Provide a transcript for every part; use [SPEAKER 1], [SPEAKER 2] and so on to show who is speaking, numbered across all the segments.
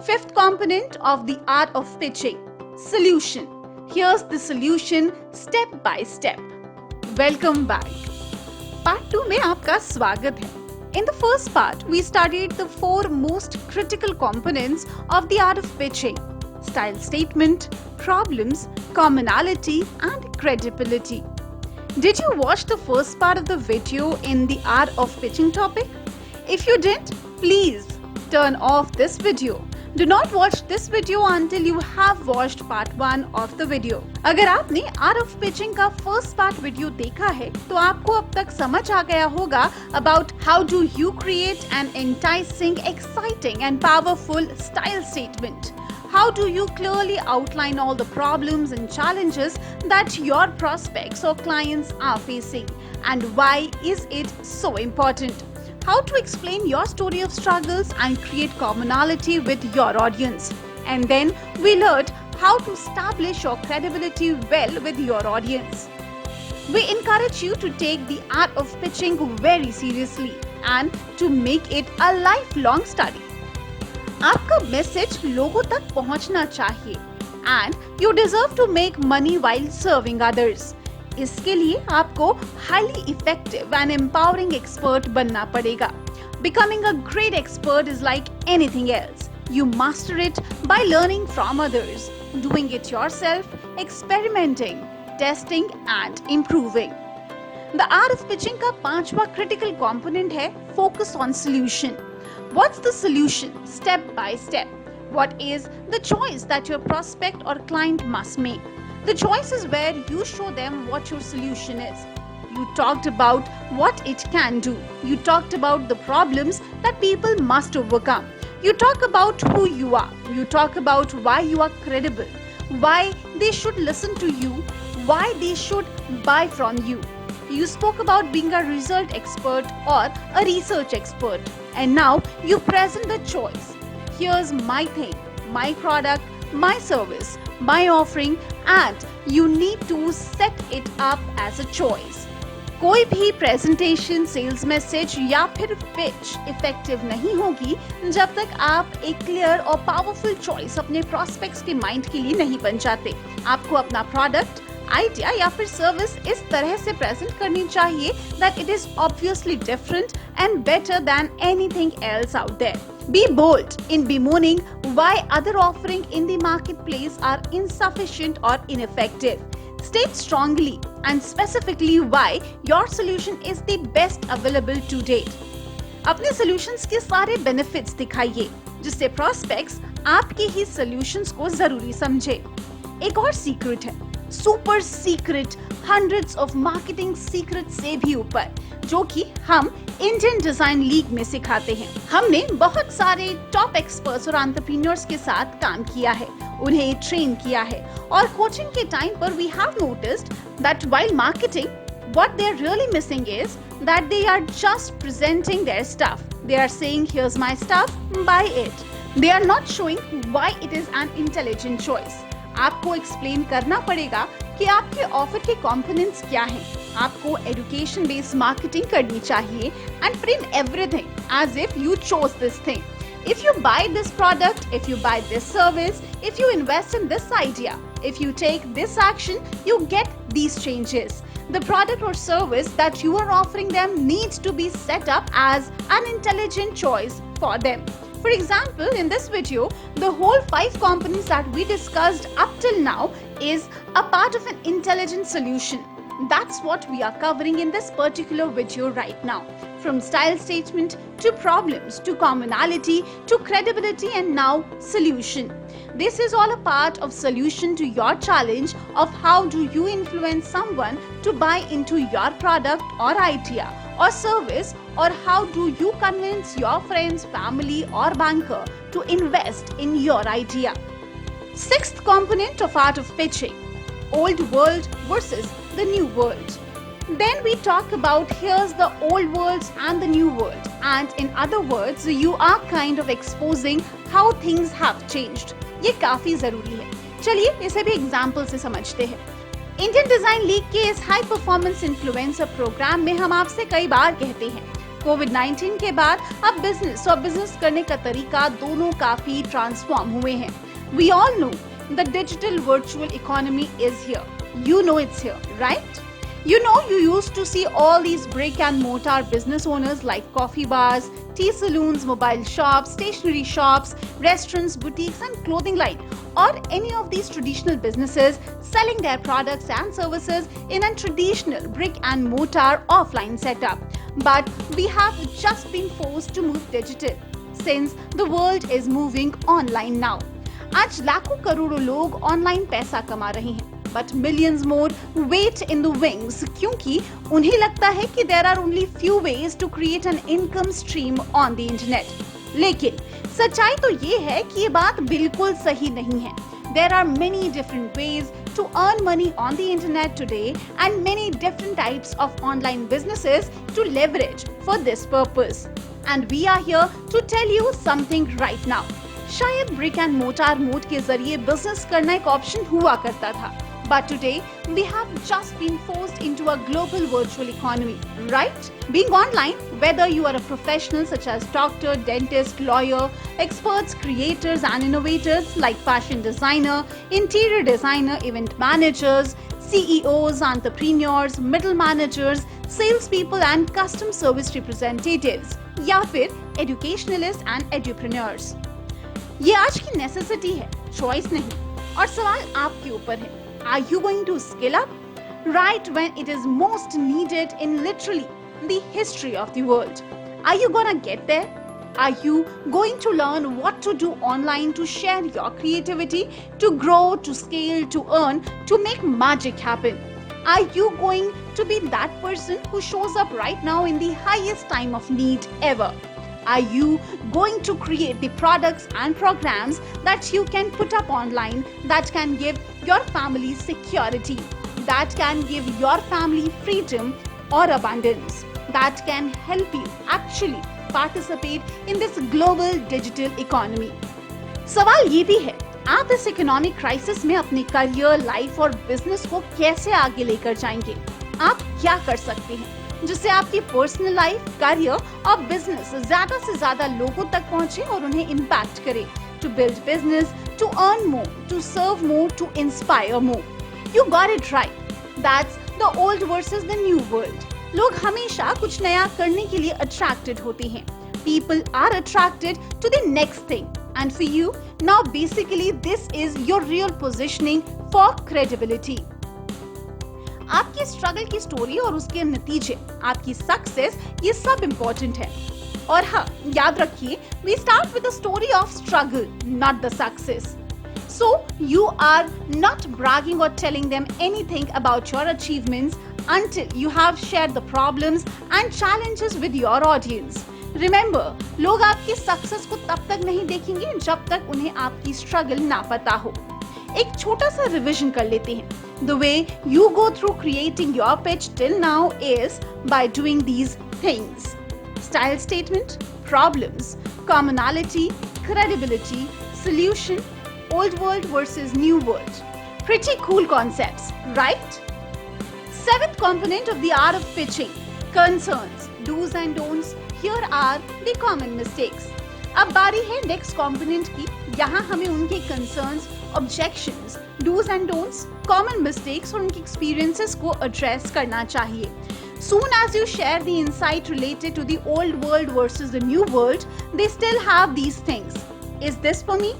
[SPEAKER 1] Fifth component of the art of pitching, solution. Here's the solution step by step. Welcome back. Part 2 में आपका स्वागत है. In the first part, we studied the 4 most critical components of the art of pitching: style statement, problems, commonality, and credibility. Did you watch the first part of the video in the art of pitching topic? If you didn't, please turn off this video. Do not watch this video until you have watched part 1 of the video. अगर आपने Art of Pitching का first part video देखा है, तो आपको अब तक समझ आ गया होगा about how do you create an enticing, exciting and powerful style statement. How do you clearly outline all the problems and challenges that your prospects or clients are facing, and why is it so important? How to explain your story of struggles and create commonality with your audience. And then we learned how to establish your credibility well with your audience. We encourage you to take the art of pitching very seriously and to make it a lifelong study. आपका message लोगों तक पहुंचना चाहिए and you deserve to make money while serving others. इसके लिए आपको highly effective and empowering expert बनना पड़ेगा. Becoming a great expert is like anything else. You master it by learning from others, doing it yourself, experimenting, testing and improving. The art of pitching का 5वां critical component है focus on solution. What's the solution? Step by step. What is the choice that your prospect or client must make? The choice is where you show them what your solution is. You talked about what it can do. You talked about the problems that people must overcome. You talk about who you are. You talk about why you are credible, why they should listen to you, why they should buy from you. You spoke about being a result expert or a research expert. And now you present the choice. Here's my thing, my product, my service, my offering, and you need to set it up as a choice. कोई भी presentation, sales message या फिर pitch effective नहीं होगी जब तक आप एक क्लियर और पावरफुल चॉइस अपने प्रोस्पेक्ट्स के माइंड के लिए नहीं बन जाते. आपको अपना प्रोडक्ट, आइडिया या फिर सर्विस इस तरह से प्रेजेंट करनी चाहिए that it is obviously different and better than anything else out there. Be bold in bemoaning why other offerings in the marketplace are insufficient or ineffective. State strongly and specifically why your solution is the best available to date. अपने solutions के सारे benefits दिखाइए जिससे prospects आपके ही solutions को जरूरी समझे. एक और secret है, super secret, hundreds of marketing secrets से भी ऊपर, जो कि हम इंडियन डिजाइन लीग में सिखाते हैं. हमने बहुत सारे टॉप एक्सपर्ट्स और एंटरप्रेन्योर्स के साथ काम किया है, उन्हें ट्रेन किया है और कोचिंग के टाइम पर we have noticed that while marketing what they are really missing is that they are just presenting their stuff. They are saying here's my stuff, buy it. They are not showing why it is an intelligent choice. आपको explain करना पड़ेगा कि आपके offer के components क्या हैं. आपको education based marketing करनी चाहिए and frame everything as if you chose this thing. If you buy this product, if you buy this service, if you invest in this idea, if you take this action, you get these changes. The product or service that you are offering them needs to be set up as an intelligent choice for them. For example, in this video, the whole 5 components that we discussed up till now is a part of an intelligent solution. That's what we are covering in this particular video right now. From style statement to problems to commonality to credibility and now solution. This is all a part of solution to your challenge of how do you influence someone to buy into your product or idea or service, or how do you convince your friends, family or banker to invest in your idea. Sixth component of art of pitching, old world versus the new world. Then we talk about here's the old world and the new world, and in other words you are kind of exposing how things have changed. ये काफी जरूरी है. चलिए इसे भी example से समझते हैं. इंडियन डिजाइन लीग के इस हाई परफॉर्मेंस इन्फ्लुएंसर प्रोग्राम में हम आपसे कई बार कहते हैं कोविड-19 के बाद अब बिजनेस और बिजनेस करने का तरीका दोनों काफी ट्रांसफॉर्म हुए हैं। We all know the digital virtual economy is here. You know it's here, right? You know, you used to see all these brick and mortar business owners like coffee bars, tea saloons, mobile shops, stationery shops, restaurants, boutiques and clothing line, or any of these traditional businesses selling their products and services in a traditional brick and mortar offline setup. But we have just been forced to move digital since the world is moving online now. आज लाखों करोड़ों लोग online पैसा कमा रहे हैं, but millions more wait in the wings क्योंकि उन्हें लगता है कि there are only few ways to create an income stream on the internet. लेकिन सच्चाई तो ये है कि ये बात बिल्कुल सही नहीं है. There are many different ways to earn money on the internet today and many different types of online businesses to leverage for this purpose. And we are here to tell you something right now. शायद brick and mortar mode के जरिए business करना एक option हुआ करता था, but today we have just been forced into a global virtual economy, right? Being online, whether you are a professional such as doctor, dentist, lawyer, experts, creators and innovators like fashion designer, interior designer, event managers, CEOs, entrepreneurs, middle managers, salespeople and custom service representatives, या फिर educationalists and edupreneurs. ये आज की necessity है, choice नहीं, और सवाल आपके ऊपर है. Are you going to scale up right when it is most needed in literally the history of the world? Are you gonna get there? Are you going to learn what to do online to share your creativity, to grow, to scale, to earn, to make magic happen? Are you going to be that person who shows up right now in the highest time of need ever? Are you going to create the products and programs that you can put up online that can give your family security, that can give your family freedom or abundance, that can help you actually participate in this global digital economy? सवाल ये भी है, आप इस economic crisis में अपने career, life और business को कैसे आगे लेकर जाएंगे? आप क्या कर सकते हैं जिससे आपकी पर्सनल लाइफ, करियर और बिजनेस ज्यादा से ज्यादा लोगों तक पहुंचे और उन्हें इम्पैक्ट करे? To build business, to earn more, to serve more, to inspire more. You got it right. That's the old versus the new world. लोग हमेशा कुछ नया करने के लिए अट्रैक्टेड होते हैं. People are attracted to the next thing. And for you, now basically this is your real positioning for credibility. आपकी स्ट्रगल की स्टोरी और उसके नतीजे, आपकी सक्सेस, ये सब इम्पोर्टेंट है. और हाँ, याद रखिए, we start with the story of struggle, not the success. So you are not bragging or telling them anything about your achievements until you have shared the problems and challenges with your audience. Remember, लोग आपकी success को तब तक नहीं देखेंगे जब तक उन्हें आपकी स्ट्रगल ना पता हो. एक छोटा सा रिविजन कर लेते हैं. The way you go through creating your pitch till now is by doing these things: style statement, problems, commonality, credibility, solution, old world versus new world. Pretty cool concepts, right? Seventh component of the art of pitching: concerns, do's and don'ts. Here are the common mistakes. अब बारी है next component की. यहाँ हमें उनके concerns, objections, dos and don'ts, common mistakes और उनके experiences को एड्रेस करना चाहिए. Soon as you share the insight related to the old world versus the new world, they still have these things. Is this for me?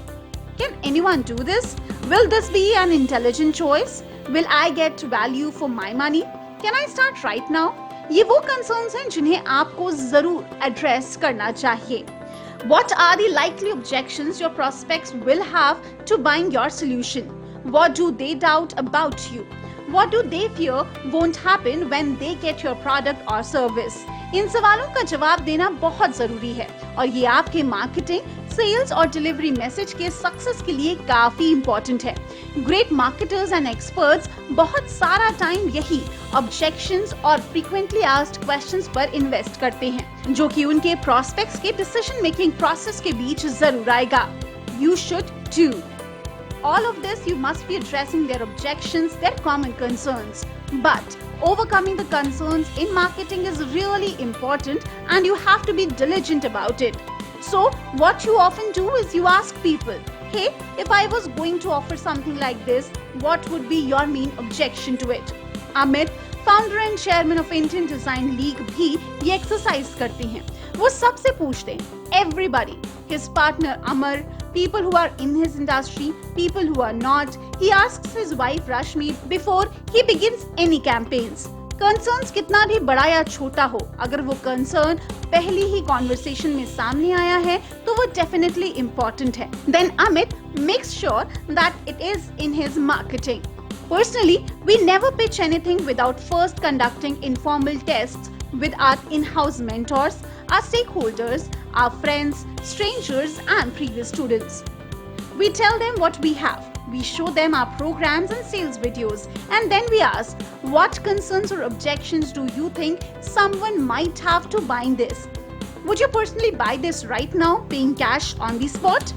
[SPEAKER 1] Can anyone do this? Will this be an intelligent choice? Will I get value for my money? Can I start right now? ये वो concerns हैं जिन्हें आपको जरूर address करना चाहिए. What are the likely objections your prospects will have to buying your solution? What do they doubt about you? What do they fear won't happen when they get your product or service? इन सवालों का जवाब देना बहुत जरूरी है और ये आपके मार्केटिंग, सेल्स और डिलीवरी मैसेज के सक्सेस के लिए काफी इम्पोर्टेंट है. ग्रेट मार्केटर्स एंड एक्सपर्ट्स बहुत सारा टाइम यही ऑब्जेक्शंस और फ्रीक्वेंटली आस्क्ड क्वेश्चंस पर इन्वेस्ट करते हैं, जो कि उनके प्रोस्पेक्ट्स के डिसीजन मेकिंग प्रोसेस के बीच जरूर आएगा. You should do all of this. You must be addressing their objections, their common concerns. But overcoming the concerns in marketing is really important and you have to be diligent about it. So, what you often do is you ask people, hey, if I was going to offer something like this, what would be your main objection to it? Amit, founder and chairman of Indian design league, भी ये exercise करते हैं. वो सबसे पूछते हैं, everybody, his partner Amar, people who are in his industry, people who are not. He asks his wife Rashmi before he begins any campaigns. Concerns कितना भी बड़ा या छोटा हो, अगर वो कंसर्न पहली ही कॉन्वर्सेशन में सामने आया है तो वो डेफिनेटली इम्पोर्टेंट है. Then Amit makes sure that it is in his marketing. Personally, we never pitch anything without first conducting informal tests with our in-house mentors, our stakeholders, our friends, strangers, and previous students. We tell them what we have. We show them our programs and sales videos, and then we ask, what concerns or objections do you think someone might have to buying this? Would you personally buy this right now, paying cash on the spot?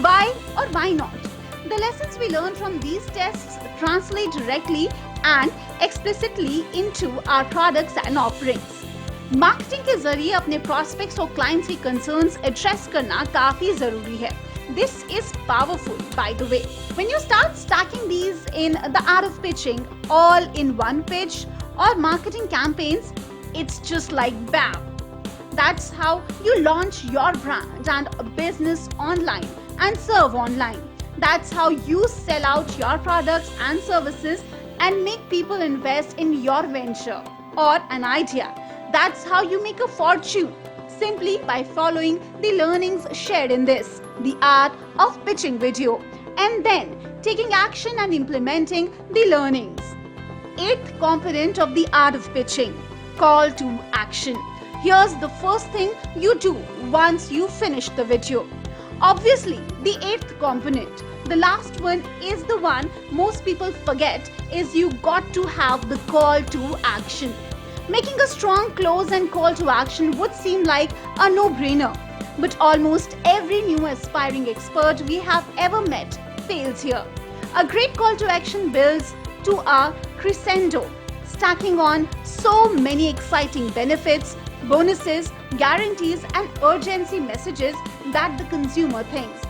[SPEAKER 1] Why or why not? The lessons we learn from these tests translate directly and explicitly into our products and offerings. Marketing के जरिए अपने prospects और clients की concerns address करना काफी जरूरी है. This is powerful, by the way. When you start stacking these in the art of pitching all in one pitch or marketing campaigns, it's just like bam. That's how you launch your brand and a business online and serve online. That's how you sell out your products and services and make people invest in your venture or an idea. That's how you make a fortune, simply by following the learnings shared in this, the art of pitching video, and then taking action and implementing the learnings. Eighth component of the art of pitching, call to action. Here's the first thing you do once you finish the video. Obviously, the eighth component, the last one, is the one most people forget, is you got to have the call to action. Making a strong close and call to action would seem like a no-brainer, but almost every new aspiring expert we have ever met fails here. A great call to action builds to a crescendo, stacking on so many exciting benefits, bonuses, guarantees, and urgency messages that the consumer thinks,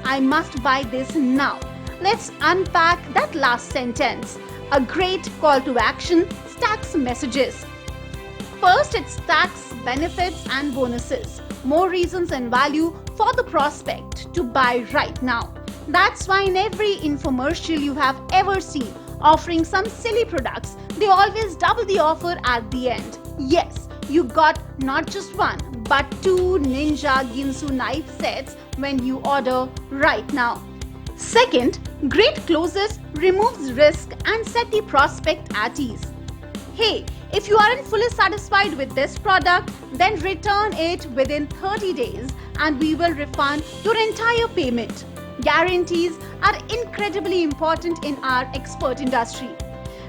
[SPEAKER 1] I must buy this now. Let's unpack that last sentence. A great call to action stacks messages. First, it stacks benefits and bonuses, more reasons and value for the prospect to buy right now. That's why in every infomercial you have ever seen offering some silly products, they always double the offer at the end. Yes, you got not just one, but 2 Ninja Ginsu knife sets when you order right now. Second, great closes removes risk and set the prospect at ease. Hey, if you aren't fully satisfied with this product, then return it within 30 days and we will refund your entire payment. Guarantees are incredibly important in our expert industry.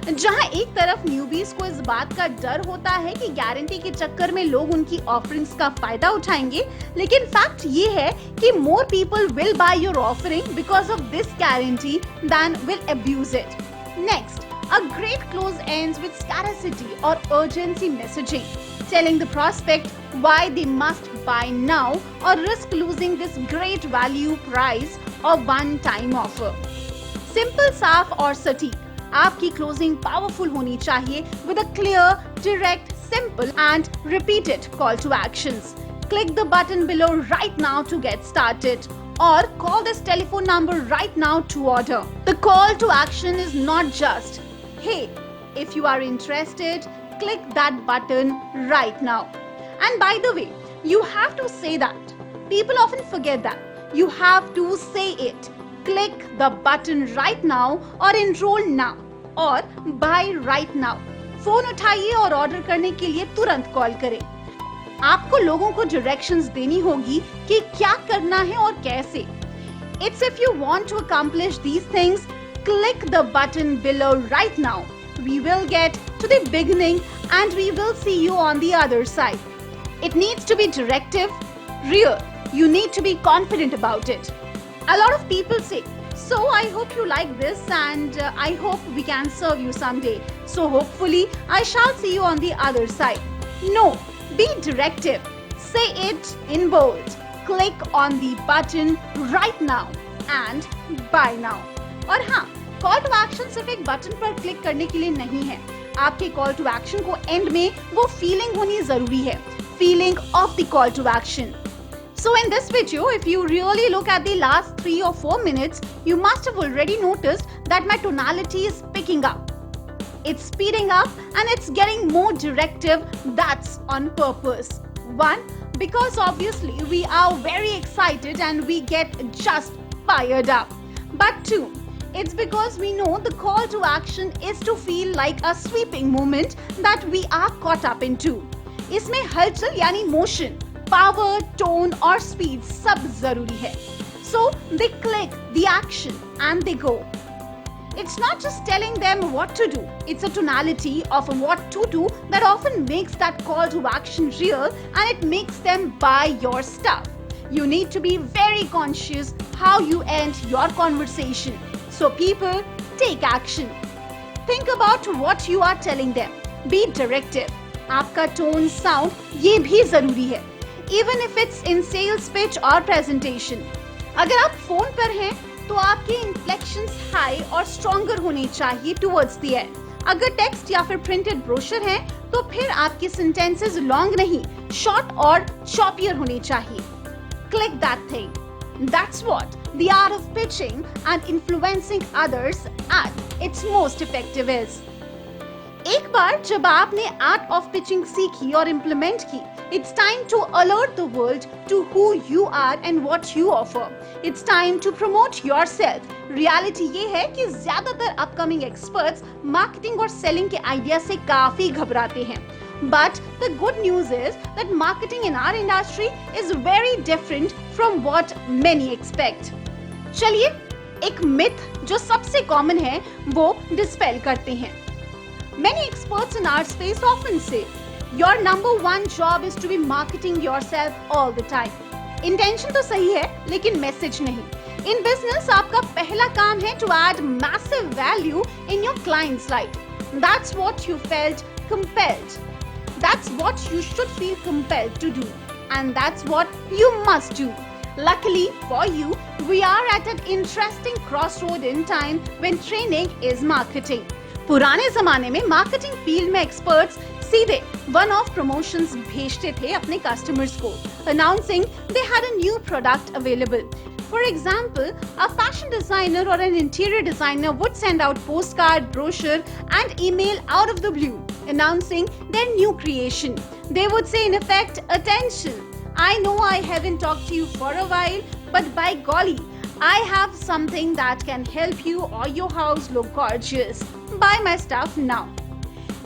[SPEAKER 1] जहां एक तरफ newbies को इस बात का डर होता है कि गारंटी के चक्कर में लोग उनकी ऑफरिंग्स का फायदा उठाएंगे, लेकिन फैक्ट ये है कि more people will buy your offering because of this guarantee than will abuse it. Next, a great close ends with scarcity or urgency messaging, telling the prospect why they must buy now or risk losing this great value price or one-time offer. Simple, साफ और सटीक. आपकी closing powerful होनी चाहिए with a clear, direct, simple and repeated call to actions. Click the button below right now to get started or call this telephone number right now to order. The call to action is not just, hey, if you are interested, click that button right now. And by the way, you have to say that. People often forget that. You have to say it. Click the button right now or enroll now or buy right now. Phone उठाइए और order करने के लिए तुरंत call करें. आपको लोगों को डायरेक्शंस देनी होगी कि क्या करना है और कैसे. It's if you want to accomplish these things, click the button below right now. We will get to the beginning and we will see you on the other side. It needs to be directive, real. You need to be confident about it. A lot of people say, So I hope you like this, and I hope we can serve you someday. So hopefully I shall see you on the other side. No, be directive. Say it in bold. Click on the button right now and buy now. और हाँ, call to action सिर्फ एक button पर click करने के लिए नहीं है. आपके कॉल टू एक्शन को एंड में वो फीलिंग होनी जरूरी है. Feeling of the call to action. So in this video, if you really look at the last 3 or 4 minutes, you must have already noticed that my tonality is picking up. It's speeding up and it's getting more directive. That's on purpose. 1. Because obviously we are very excited and we get just fired up. But 2. It's because we know the call to action is to feel like a sweeping movement that we are caught up into. इसमें हलचल यानी motion, power, tone और speed सब जरूरी है. So they click the action and they go. It's not just telling them what to do. It's a tonality of what to do that often makes that call to action real, and it makes them buy your stuff. You need to be very conscious how you end your conversation. So people, take action. Think about what you are telling them. Be directive. आपका tone, sound ये भी जरूरी है. Even if it's in sales pitch or presentation. अगर आप phone पर हैं तो आपके inflections high और stronger होने चाहिए towards the end. अगर टेक्स्ट या फिर प्रिंटेड ब्रोशर है तो फिर आपके sentences long नहीं, short और choppier होने चाहिए. Click that thing. That's what the art of pitching and influencing others at its most effective is. एक बार जब आपने आर्ट ऑफ पिचिंग सीखी और इम्प्लीमेंट की, it's time to alert the world to who you are and what you offer. It's time to promote yourself. Reality ये है कि ज्यादातर अपकमिंग एक्सपर्ट्स मार्केटिंग और सेलिंग के आइडिया से काफी घबराते हैं. But the good news is that marketing in our industry is very different from what many expect. चलिए एक मिथ जो सबसे कॉमन है वो डिस्पेल करते हैं. Many experts in our space often say, your number one job is to be marketing yourself all the time. Intention तो सही है, लेकिन message नहीं. In business, आपका पहला काम है to add massive value in your client's life. That's what you felt compelled. That's what you should feel compelled to do. And that's what you must do. Luckily for you, we are at an interesting crossroad in time when training is marketing. पुराने जमाने में marketing field में experts सीधे one of promotions भेजते थे अपने customers को, announcing they had a new product available. For example, a fashion designer or an interior designer would send out postcard, brochure and email out of the blue, announcing their new creation. They would say in effect, attention, I know I haven't talked to you for a while, but by golly, I have something that can help you or your house look gorgeous. Buy my stuff now.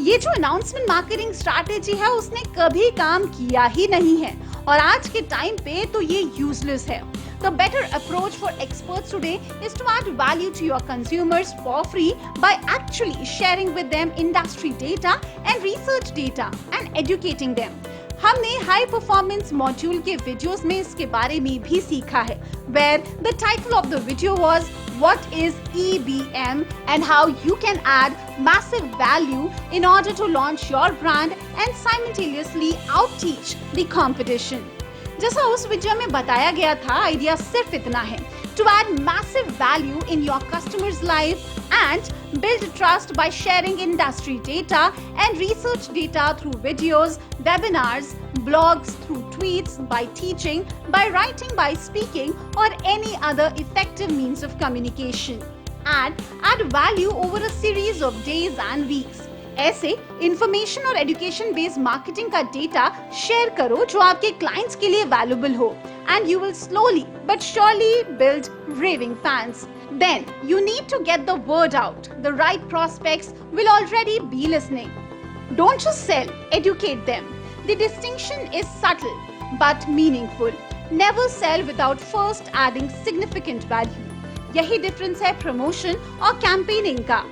[SPEAKER 1] ये जो announcement marketing strategy है उसने कभी काम किया ही नहीं है और आज के टाइम पे तो ये यूजलेस है. The better approach for experts today is to add value to your consumers for free by actually sharing with them industry data and research data and educating them. हमने हाई परफॉर्मेंस मॉड्यूल के videos में इसके बारे में भी सीखा है, where the title of the video was What is EBM and how you can add massive value in order to launch your brand and simultaneously outteach the competition. जैसा उस वीडियो में बताया गया था, आइडिया सिर्फ इतना है, to add massive value in your customer's life and build trust by sharing industry data and research data through videos, webinars, blogs, through tweets, by teaching, by writing, by speaking, or any other effective means of communication. And add value over a series of days and weeks. ऐसे information और education based marketing का data share करो जो आपके clients के लिए valuable हो, and you will slowly but surely build raving fans. Then you need to get the word out. The right prospects will already be listening. Don't just sell, educate them. The distinction is subtle but meaningful. Never sell without first adding significant value. यही difference है promotion और campaigning का.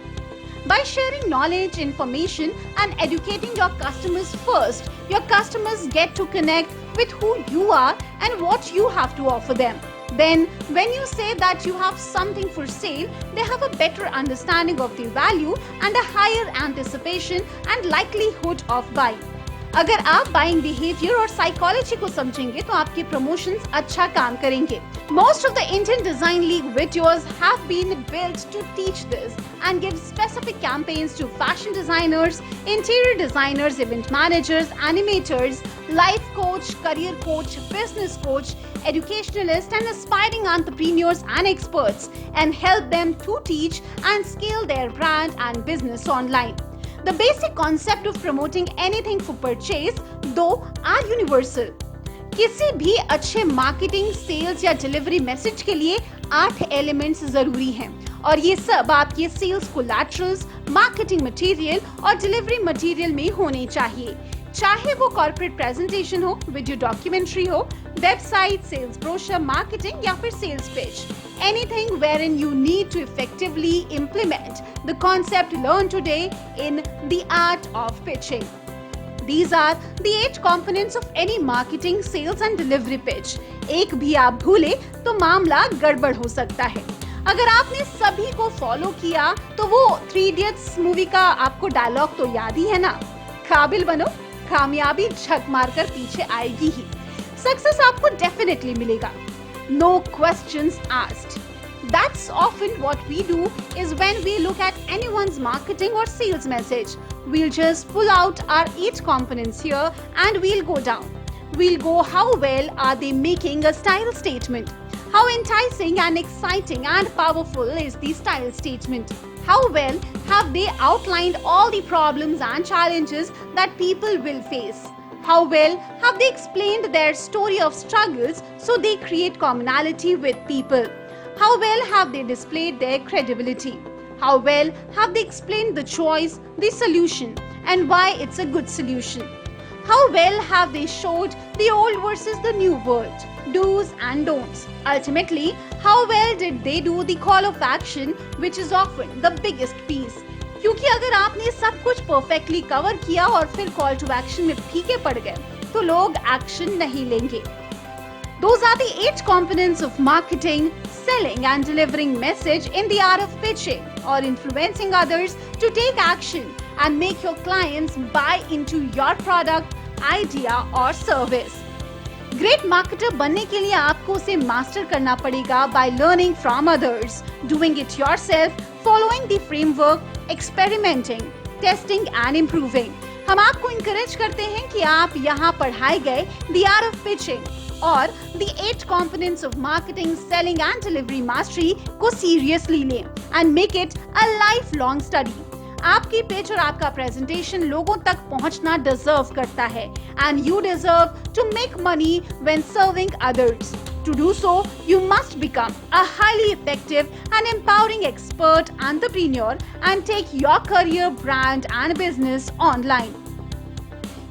[SPEAKER 1] By sharing knowledge, information and educating your customers first, your customers get to connect with who you are and what you have to offer them. Then, when you say that you have something for sale, they have a better understanding of the value and a higher anticipation and likelihood of buying. अगर आप buying behaviour और psychology को समझेंगे तो आपके promotions अच्छा काम करेंगे. Most of the Indian Design League videos have been built to teach this and give specific campaigns to fashion designers, interior designers, event managers, animators, life coach, career coach, business coach, educationalists and aspiring entrepreneurs and experts, and help them to teach and scale their brand and business online. The basic concept of promoting anything for purchase, though, are universal. किसी भी अच्छे marketing, sales या delivery message के लिए 8 elements जरूरी हैं और ये सब आपके सेल्स कोलैटरल्स, मार्केटिंग मटेरियल और डिलीवरी मटेरियल में होने चाहिए. चाहे वो कॉर्पोरेट प्रेजेंटेशन हो, वीडियो डॉक्यूमेंट्री हो, वेबसाइट, सेल्स ब्रोशर, मार्केटिंग या फिर sales pitch. Anything wherein you need to effectively implement the concept learned today in the art of pitching. These are the 8 components of any marketing, sales and delivery pitch. एक भी आप भूले तो मामला गड़बड़ हो सकता है. अगर आपने सभी को फॉलो किया तो वो 3 Idiots मूवी का आपको डायलॉग तो याद ही है ना, काबिल बनो, कामयाबी झक मारकर पीछे आएगी ही. सक्सेस आपको डेफिनेटली मिलेगा. No questions asked. That's often what we do is when we look at anyone's marketing or sales message. We'll just pull out our 8 components here and we'll go down. We'll go how well are they making a style statement? How enticing and exciting and powerful is the style statement? How well have they outlined all the problems and challenges that people will face? How well have they explained their story of struggles so they create commonality with people? How well have they displayed their credibility? How well have they explained the choice, the solution, and why it's a good solution? How well have they showed the old versus the new world, do's and don'ts? Ultimately, how well did they do the call of action, which is often the biggest piece? क्योंकि अगर आपने सब कुछ perfectly cover किया और फिर call to action में फीके पड़ गए तो लोग एक्शन नहीं लेंगे. Those are the 8 components of marketing, selling and delivering message in the art of pitching or influencing others to take action and make your clients buy into your product, idea or service. Great marketer बनने के लिए आपको उसे master करना पड़ेगा by learning from others, doing it yourself, following the framework, experimenting, testing and improving. हम आपको encourage करते हैं कि आप यहाँ पढ़ाए गए The Art of Pitching और the 8 components of marketing, selling and delivery mastery को seriously लें and make it a lifelong study. आपकी पिच और आपका प्रेजेंटेशन लोगों तक पहुंचना डिजर्व करता है and you deserve to make money when serving others. To do so, you must become a highly effective and empowering expert entrepreneur and take your career, brand and business online.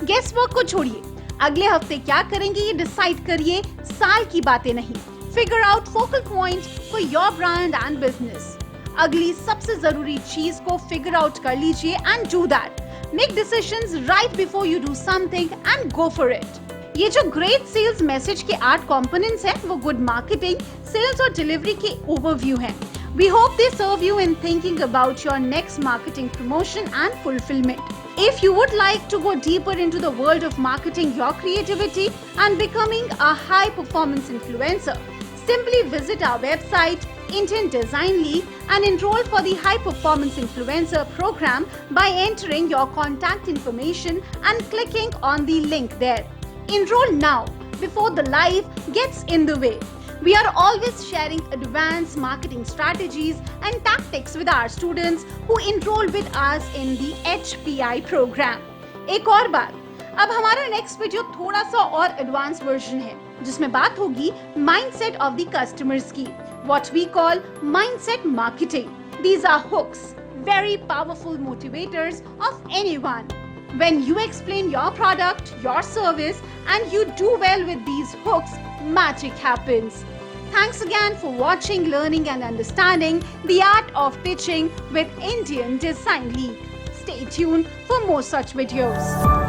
[SPEAKER 1] Guess work को छोड़िए, अगले हफ्ते क्या करेंगे ये decide करिए, साल की बातें नहीं. Figure out focal point for your brand and business. अगली सबसे जरूरी चीज को फिगर आउट कर लीजिए and do that. Make decisions right before you do something and go for it. ये जो ग्रेट सेल्स मैसेज के 8 कंपोनेंट्स हैं वो गुड मार्केटिंग, सेल्स और डिलीवरी के ओवरव्यू हैं. We hope they serve you in thinking about your next marketing promotion and fulfilment. If you would like to go deeper into the world of marketing your creativity and becoming a high performance influencer, simply visit our website Indian Design League and enroll for the High Performance Influencer program by entering your contact information and clicking on the link there. Enroll now before the life gets in the way. We are always sharing advanced marketing strategies and tactics with our students who enroll with us in the HPI program. एक और बात, अब हमारा next video थोड़ा सा और advance version है जिसमें बात होगी माइंडसेट ऑफ द कस्टमर्स की, what we call mindset marketing. These are hooks, very powerful motivators of anyone. When you explain your product, your service, and you do well with these hooks, magic happens. Thanks again for watching, learning, and understanding the art of pitching with Indian Design League. Stay tuned for more such videos.